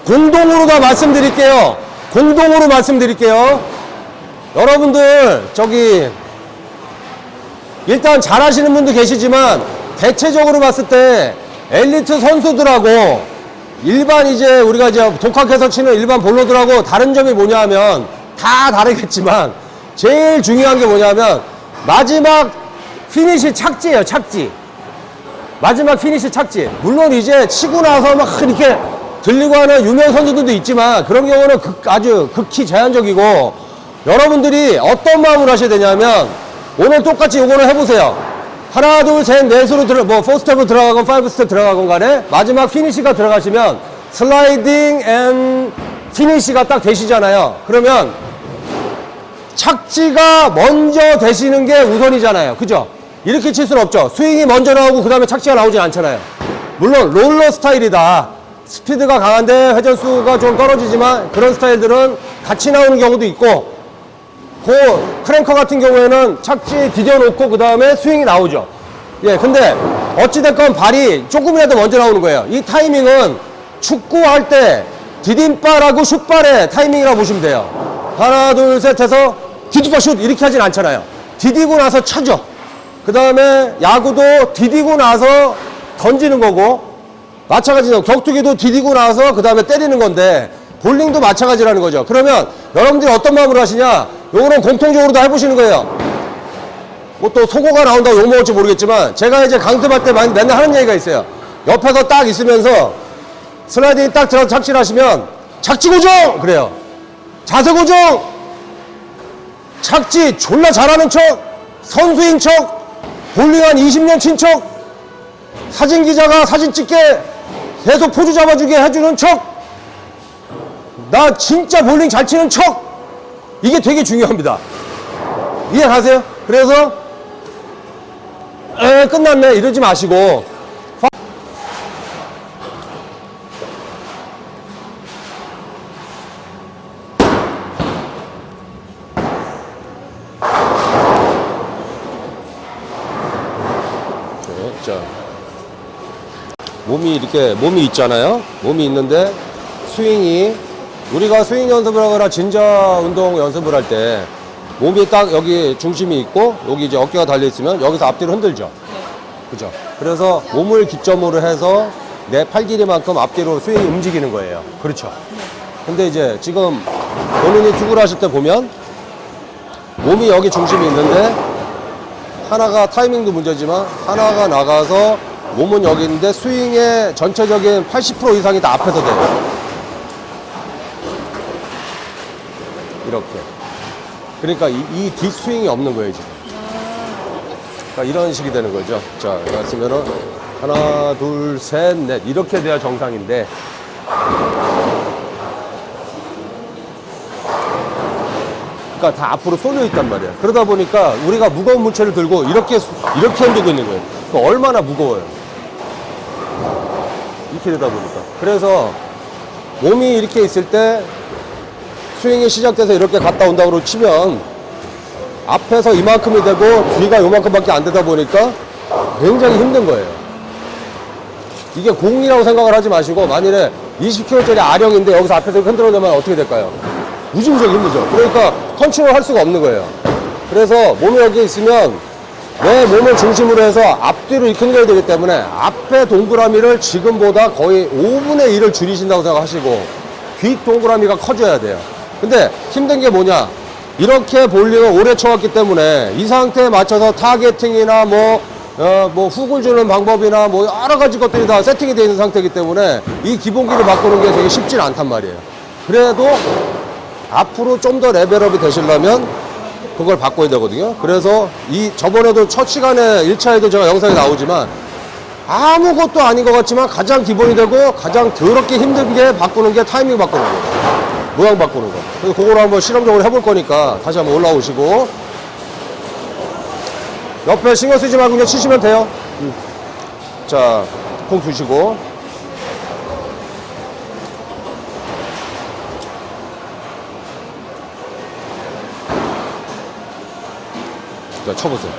공동으로 다 말씀드릴게요. 공동으로 말씀드릴게요. 여러분들 저기 일단 잘하시는 분도 계시지만 대체적으로 봤을 때 엘리트 선수들하고 일반 이제 우리가 이제 독학해서 치는 일반 볼러들하고 다른 점이 뭐냐 하면 다 다르겠지만 제일 중요한 게 뭐냐면 마지막 피니시 착지예요. 착지. 마지막 피니시 착지. 물론 이제 치고 나서 막 이렇게 들리고 하는 유명 선수들도 있지만 그런 경우는 아주 극히 제한적이고 여러분들이 어떤 마음으로 하셔야 되냐면 오늘 똑같이 요거는 해보세요. 하나 둘 셋 넷으로 뭐 4스텝으로 들어가건 5스텝 들어가건 간에 마지막 피니시가 들어가시면 슬라이딩 앤 피니시가 딱 되시잖아요. 그러면 착지가 먼저 되시는 게 우선이잖아요. 그죠? 이렇게 칠 수는 없죠. 스윙이 먼저 나오고 그 다음에 착지가 나오진 않잖아요. 물론 롤러 스타일이다. 스피드가 강한데 회전수가 좀 떨어지지만 그런 스타일들은 같이 나오는 경우도 있고 그 크랭커 같은 경우에는 착지 디뎌놓고 그 다음에 스윙이 나오죠. 예, 근데 어찌됐건 발이 조금이라도 먼저 나오는 거예요. 이 타이밍은 축구할 때 디딤발하고 슛발의 타이밍이라고 보시면 돼요. 하나 둘 셋 해서 디디바 슛 이렇게 하진 않잖아요. 디디고 나서 차죠. 그 다음에 야구도 디디고 나서 던지는 거고 마찬가지로 격투기도 디디고 나서 그 다음에 때리는 건데 볼링도 마찬가지라는 거죠. 그러면 여러분들이 어떤 마음으로 하시냐? 요거는 공통적으로 다 해보시는 거예요. 뭐 또 속어가 나온다고 욕먹을지 모르겠지만 제가 이제 강습할 때 맨날 하는 얘기가 있어요. 옆에서 딱 있으면서 슬라이딩 딱 들어서 착지를 하시면 착지 고정! 그래요. 자세 고정! 착지 졸라 잘하는 척, 선수인 척, 볼링 한 20년 친 척, 사진 기자가 사진 찍게 계속 포즈 잡아주게 해주는 척, 나 진짜 볼링 잘 치는 척! 이게 되게 중요합니다. 이해 가세요? 그래서 끝났네 이러지 마시고 자, 몸이 있잖아요. 몸이 있는데 스윙이 우리가 스윙 연습을 하거나 진자 운동 연습을 할 때 몸이 딱 여기 중심이 있고 여기 이제 어깨가 달려 있으면 여기서 앞뒤로 흔들죠. 그죠? 그래서 몸을 기점으로 해서 내 팔 길이만큼 앞뒤로 스윙이 움직이는 거예요. 그렇죠? 근데 이제 지금 본인이 투구를 하실 때 보면 몸이 여기 중심이 있는데 하나가 타이밍도 문제지만 하나가 나가서 몸은 여기 있는데 스윙의 전체적인 80% 이상이 다 앞에서 돼요. 이렇게. 그러니까 이 뒷스윙이 없는 거예요, 지금. 그러니까 이런 식이 되는 거죠. 자, 말씀면은 하나, 둘, 셋, 넷. 이렇게 돼야 정상인데. 그러니까 다 앞으로 쏠려 있단 말이에요. 그러다 보니까 우리가 무거운 물체를 들고 이렇게 흔들고 있는 거예요. 그러니까 얼마나 무거워요. 이렇게 되다 보니까. 그래서 몸이 이렇게 있을 때 스윙이 시작돼서 이렇게 갔다 온다고 치면 앞에서 이만큼이 되고 뒤가 요만큼밖에 안 되다 보니까 굉장히 힘든 거예요. 이게 공이라고 생각을 하지 마시고 만일에 20kg짜리 아령인데 여기서 앞에서 흔들어 놓으면 어떻게 될까요? 무지무지하게 힘들죠. 그러니까 컨트롤 할 수가 없는 거예요. 그래서 몸이 여기 있으면 내 몸을 중심으로 해서 앞뒤로 이렇게 흔들어야 되기 때문에 앞에 동그라미를 지금보다 거의 5분의 1을 줄이신다고 생각하시고 뒷 동그라미가 커져야 돼요. 근데 힘든 게 뭐냐? 이렇게 볼링을 오래 쳐왔기 때문에 이 상태에 맞춰서 타겟팅이나 뭐 훅을 주는 방법이나 뭐 여러 가지 것들이 다 세팅이 되어 있는 상태이기 때문에 이 기본기를 바꾸는 게 되게 쉽진 않단 말이에요. 그래도 앞으로 좀 더 레벨업이 되시려면 그걸 바꿔야 되거든요. 그래서 저번에도 첫 시간에 1차에도 제가 영상이 나오지만 아무것도 아닌 것 같지만 가장 기본이 되고 가장 더럽게 힘든 게 바꾸는 게 타이밍 바꾸는 거예요. 모양 바꾸는 거. 그래서 그걸 한번 실험적으로 해볼 거니까 다시 한번 올라오시고 옆에 신경 쓰지 말고 그냥 치시면 돼요. 자, 공 두시고 자, 쳐보세요.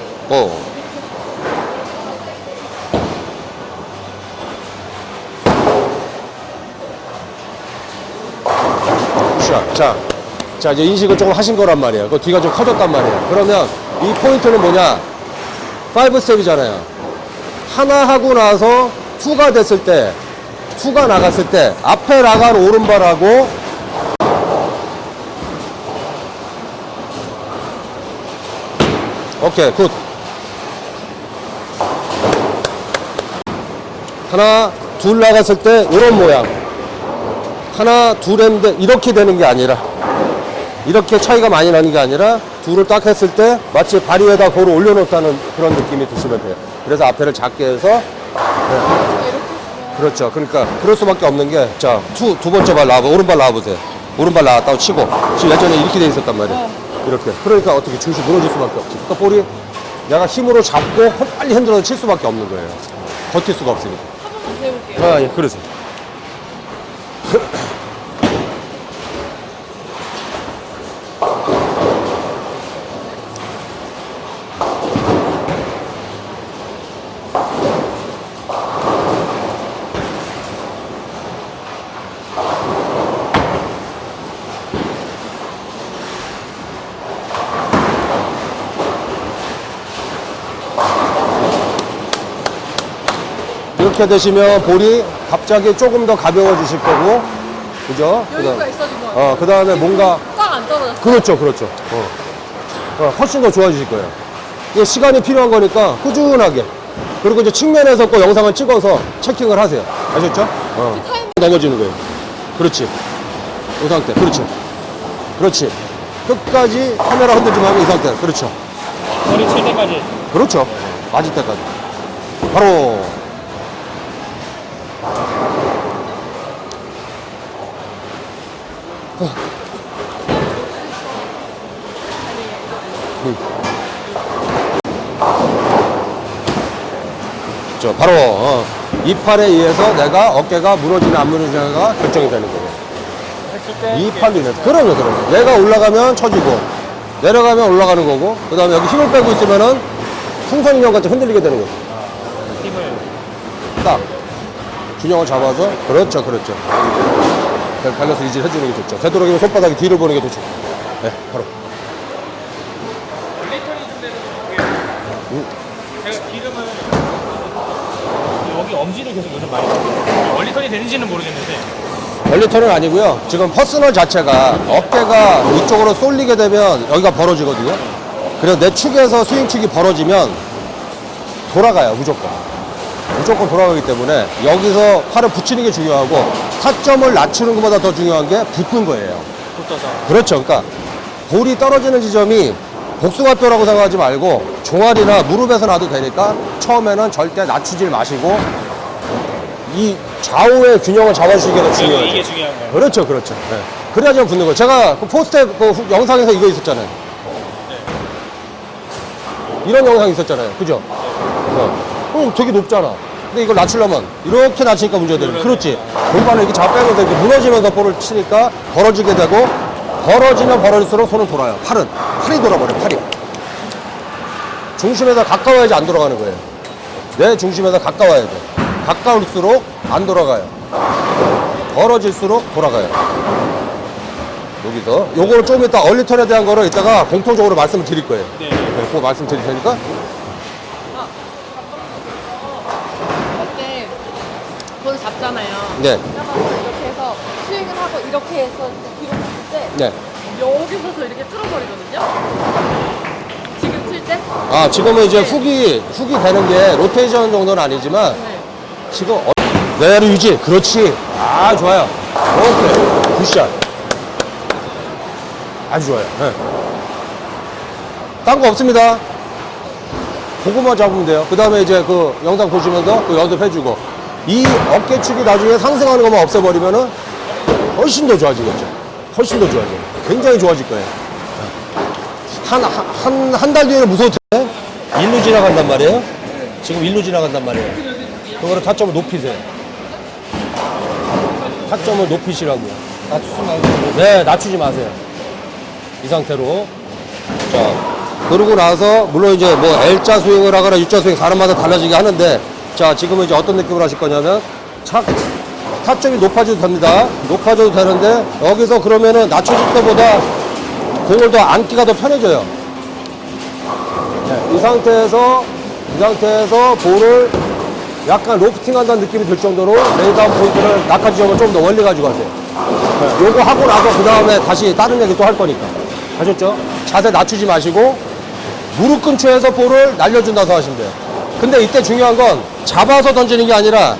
굿샷. 자, 이제 인식을 조금 하신 거란 말이에요. 그 뒤가 좀 커졌단 말이에요. 그러면 이 포인트는 뭐냐? 5 스텝이잖아요. 하나 하고 나서 2가 됐을 때, 2가 나갔을 때, 앞에 나간 오른발하고, 오케이, 굿. 하나, 둘 나갔을 때, 이런 모양. 하나, 둘 했는데, 이렇게 되는 게 아니라, 이렇게 차이가 많이 나는 게 아니라, 둘을 딱 했을 때, 마치 발 위에다 볼을 올려놓다는 그런 느낌이 드시면 돼요. 그래서 앞에를 작게 해서, 네. 그렇죠. 그러니까, 그럴 수밖에 없는 게, 자, 두 번째 발 나와봐. 오른발 나와보세요. 오른발 나왔다고 치고, 지금 예전에 이렇게 돼 있었단 말이에요. 이렇게. 그러니까 어떻게 중심 무너질 수밖에 없지. 그러니까 볼이 내가 힘으로 잡고 빨리 흔들어서 칠 수밖에 없는 거예요. 버틸 수가 없으니까. 한 번만 더 해볼게요. 아, 예, 그러세요. 이렇게 되시면 볼이 갑자기 조금 더 가벼워지실 거고, 그죠? 여유가 있어진 것 같아요. 그 다음에 뭔가, 꽉 안 떨어졌어요. 그렇죠. 훨씬 더 좋아지실 거예요. 이게 시간이 필요한 거니까 꾸준하게. 그리고 이제 측면에서 꼭 영상을 찍어서 체킹을 하세요. 아셨죠? 타이밍. 넘어지는 거예요. 그렇지. 이 상태. 그렇지. 끝까지 카메라 흔들지 말고 이 상태. 그렇죠. 머리 칠 때까지. 그렇죠. 맞을 때까지. 바로. 바로 이 팔에 의해서 내가 어깨가 무너지나 안 무너지나가 결정이 되는 거예요. 했을 때. 이 팔로 인해서. 그럼요. 내가 올라가면 쳐지고 내려가면 올라가는 거고, 그 다음에 여기 힘을 빼고 있으면은 풍선 인형 같이 흔들리게 되는 거죠. 힘을. 딱 균형을 잡아서. 그렇죠. 밸런스 유지를 해주는 게 좋죠. 되도록이면 손바닥이 뒤를 보는 게 좋죠. 네, 바로. 리턴이 좀 되는 거 제가 기름을 여기 엄지를 계속 요즘 많이 써요. 원리턴이 되는지는 모르겠는데. 원리턴은 아니고요. 지금 퍼스널 자체가 어깨가 이쪽으로 쏠리게 되면 여기가 벌어지거든요. 그래서 내 축에서 스윙 축이 벌어지면 돌아가요. 무조건 돌아가기 때문에 여기서 팔을 붙이는 게 중요하고, 타점을 낮추는 것보다 더 중요한 게 붙는 거예요. 붙어서. 그렇죠. 그러니까 볼이 떨어지는 지점이 복숭아뼈라고 생각하지 말고 종아리나 무릎에서 놔도 되니까 처음에는 절대 낮추질 마시고 이 좌우의 균형을 잡아주시는 게 더 중요해요. 이게 중요한 거예요. 그렇죠. 네. 그래야지만 붙는 거예요. 제가 그 포스텝 그 영상에서 이거 있었잖아요. 이런 영상 있었잖아요. 그죠? 되게 높잖아. 근데 이걸 낮추려면 이렇게 낮추니까 문제가 되는 거야. 그렇지. 골반을 이렇게 잡아빼면서 이렇게 무너지면서 볼을 치니까 벌어지게 되고, 벌어지면 벌어질수록 손은 돌아요. 팔이 돌아버려요. 팔이. 중심에서 가까워야지 안 돌아가는 거예요. 내 중심에서 가까워야 돼. 가까울수록 안 돌아가요. 벌어질수록 돌아가요. 여기서 요거를 좀 이따 얼리턴에 대한 거를 이따가 공통적으로 말씀을 드릴 거예요. 네. 네, 그거 말씀 드릴 테니까. 그때 볼 잡잖아요. 네. 잡아서 이렇게 해서 스윙을 하고 이렇게 해서 뒤로 갔을 때 네. 여기서도 이렇게 틀어버리거든요. 지금 칠 때? 아, 지금은 이제 네. 훅이 되는 게 로테이션 정도는 아니지만, 네. 지금 내야를 유지. 그렇지. 아, 좋아요. 오케이. 굿샷. 아주 좋아요. 네. 딴 거 없습니다. 그거만 잡으면 돼요. 그 다음에 이제 그 영상 보시면서 그 연습해주고, 이 어깨축이 나중에 상승하는 것만 없애버리면은 훨씬 더 좋아지겠죠. 훨씬 더 좋아져요. 굉장히 좋아질 거예요. 한 달 뒤에는 무서워도 돼? 일루 지나간단 말이에요? 지금 일루 지나간단 말이에요. 그거를 타점을 높이세요. 타점을 높이시라고요. 낮추지 마세요. 네, 낮추지 마세요. 이 상태로. 자, 그러고 나서, 물론 이제 뭐 L자 스윙을 하거나 U자 스윙 사람마다 달라지게 하는데, 자, 지금은 이제 어떤 느낌으로 하실 거냐면, 착, 타점이 높아져도 됩니다. 높아져도 되는데 여기서 그러면은 낮춰질 때보다 공을 더 안기가 더 편해져요. 네, 이 상태에서 볼을 약간 로프팅 한다는 느낌이 들 정도로 레이다운 포인트를 낙하 지점을 좀 더 멀리 가지고 가세요. 네, 요거 하고 나서 그 다음에 다시 다른 얘기 또 할 거니까. 아셨죠? 자세 낮추지 마시고 무릎 근처에서 볼을 날려준다고 하시면 돼요. 근데 이때 중요한 건 잡아서 던지는 게 아니라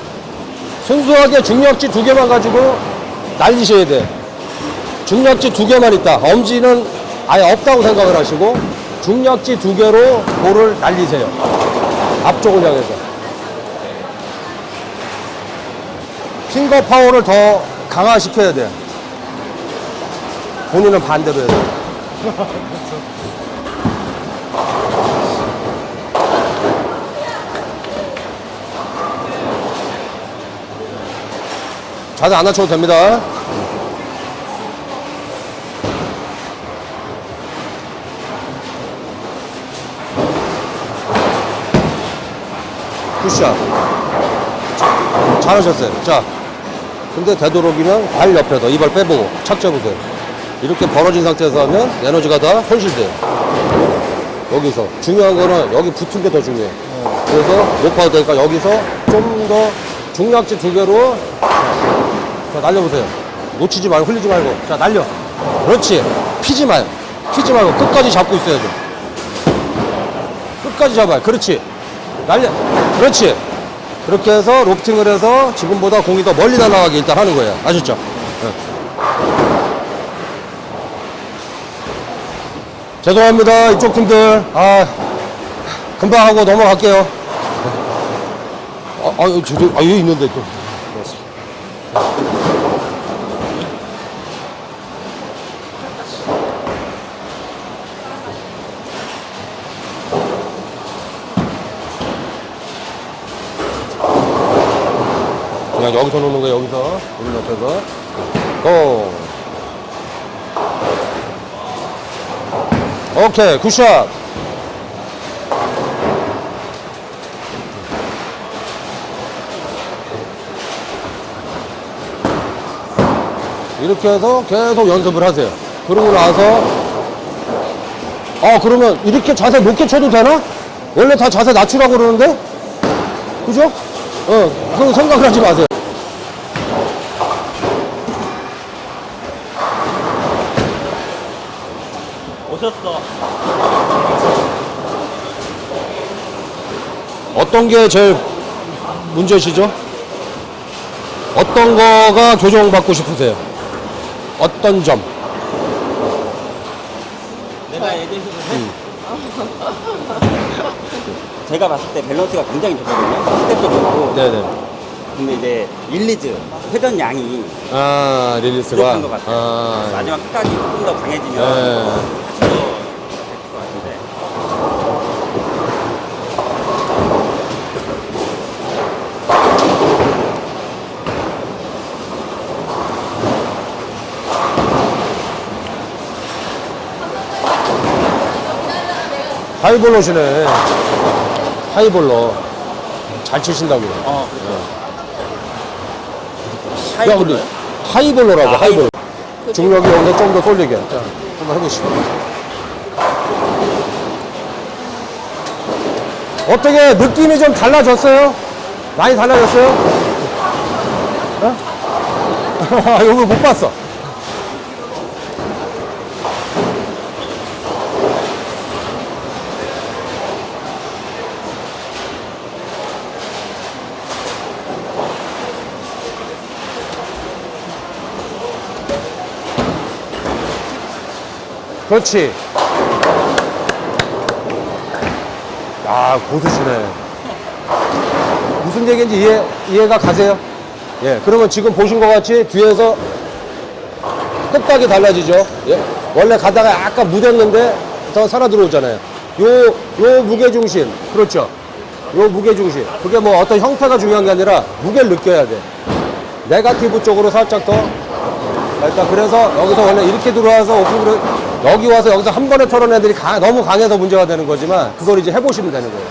순수하게 중력지 2개만 가지고 날리셔야 돼. 중력지 2개만 있다. 엄지는 아예 없다고 생각을 하시고 중력지 2개로 볼을 날리세요. 앞쪽을 향해서. 핑거 파워를 더 강화시켜야 돼. 본인은 반대로 해야 돼. 자세 안 낮춰도 됩니다. 굿샷. 잘하셨어요. 자, 근데 되도록이면 발 옆에서 이발 빼보고 착지해보세요. 이렇게 벌어진 상태에서 하면 에너지가 다 손실돼요. 여기서 중요한 거는 여기 붙은 게 더 중요해요. 그래서 높아도 되니까 여기서 좀 더 중량치 2개로 자, 날려보세요. 놓치지 말고 흘리지 말고. 자, 날려. 그렇지. 피지 마요. 피지 말고 끝까지 잡고 있어야죠. 끝까지 잡아요. 그렇지. 날려. 그렇지. 그렇게 해서 로프팅을 해서 지금보다 공이 더 멀리 날아가게 일단 하는 거예요. 아셨죠? 네. 죄송합니다. 이쪽 팀들. 금방 하고 넘어갈게요. 여기 있는데 또. 그냥 여기서 놓는 거예요. 여기서. 우리 옆에서. 고. 오케이. 굿샷. 이렇게 해서 계속 연습을 하세요. 그러고 나서 그러면 이렇게 자세 높게 쳐도 되나? 원래 다 자세 낮추라고 그러는데? 그죠? 그거 생각을 하지 마세요. 오셨어. 어떤 게 제일 문제시죠? 어떤 거가 교정받고 싶으세요? 어떤 점? 내가 얘기해줘도 돼? 제가 봤을 때 밸런스가 굉장히 좋거든요. 스텝도 좋고. 네네. 근데 이제 릴리즈, 회전 양이 릴리스가. 부족한 것 같아요. 마지막 끝까지 조금 더 강해지면 네. 훨씬 더 될 것 같은데. 하이볼러시네. 하이볼러. 잘 치신다고요. 그렇죠. 야, 근데 하이볼러라고, 하이볼러. 그 중력이 여기서 좀 더 쏠리게. 자, 한번 해보시죠. 어떻게 느낌이 좀 달라졌어요? 많이 달라졌어요? 이거 못 봤어. 그렇지. 고수시네. 무슨 얘기인지 이해가 가세요? 예. 그러면 지금 보신 것 같이 뒤에서 끝각이 달라지죠? 예. 원래 가다가 약간 묻었는데 더 살아 들어오잖아요. 요 무게중심. 그렇죠. 요 무게중심. 그게 뭐 어떤 형태가 중요한 게 아니라 무게를 느껴야 돼. 네거티브 쪽으로 살짝 더. 일단 그래서 여기서 원래 이렇게 들어와서 오픈으로 여기 와서 여기서 한 번에 털어낸 애들이 너무 강해서 문제가 되는 거지만 그걸 이제 해보시면 되는 거예요.